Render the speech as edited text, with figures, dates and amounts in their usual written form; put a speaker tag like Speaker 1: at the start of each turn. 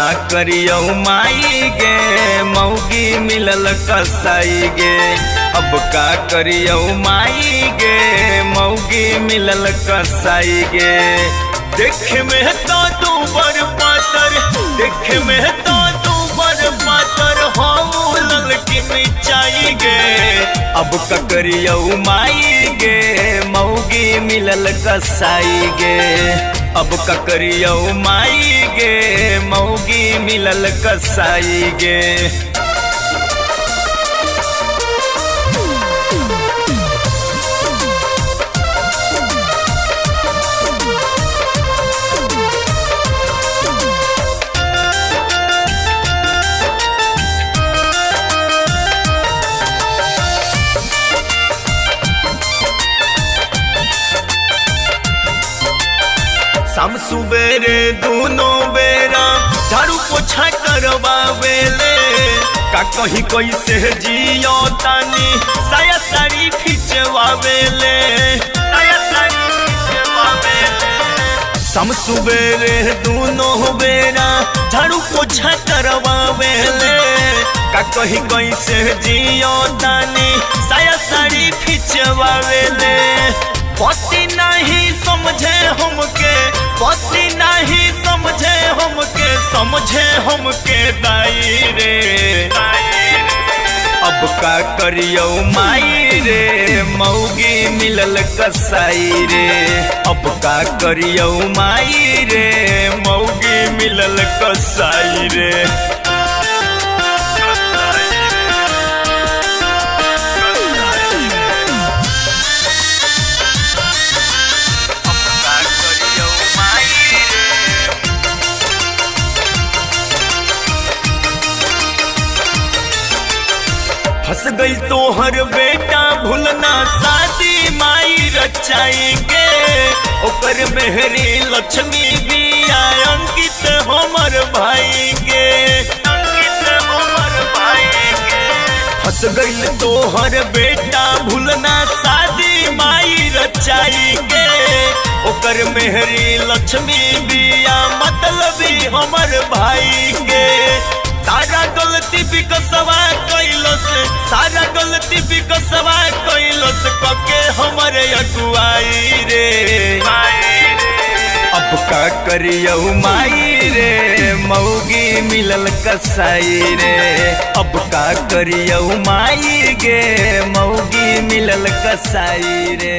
Speaker 1: का करियो माई गे मौगी मिलल कसाई गे। अब का करियो माई गे मौगी मिलल कसाई गे। देख में तो तू बर पातर, देख में तो तू बर पातर हो ललकी मिर्चाई गे। अब का करियो माई गे मौगी मिलल कसाई गे। अब का करियो माई गे मौगी मिलल कसाई गे। शाम सुबेरे दोनों बेरा झाड़ू पोछा करवावेले। का कहीं कैसे जियो तानी साया साड़ी खिंचवावेले, साया साड़ी खिंचवावेले। शाम सुबेरे दोनों बेरा झाड़ू पोछा करवावेले। का कहीं कैसे जियो तानी साया साड़ी खिंचवावेले। पति नहीं समझे हमके, पति नहीं समझे हमके, समझे हमके दाई रे। अब का करियो माई रे मौगी मिलल कसाई रे। अब का करियो माई रे मौगी मिलल कसाई रे। हंस गई तोहर बेटा भूलना शादी माई रचाई के। ओकर मेहरी लक्ष्मी बिया अंकित हमर भाई के, अंकित हमर भाई के। हंस गई तोहर बेटा भूलना शादी माई रचाई के। ओकर मेहरी लक्ष्मी बिया मतलबी हमर भाई के। सारा गलती बिकसवा कैलस, सारा गलती बिकसवा कैलस कके हमरे अगुआई रे। अब का करियो माई रे मौगी मिलल कसाई रे। अब का करियो माई गे मौगी मिलल कसाई रे।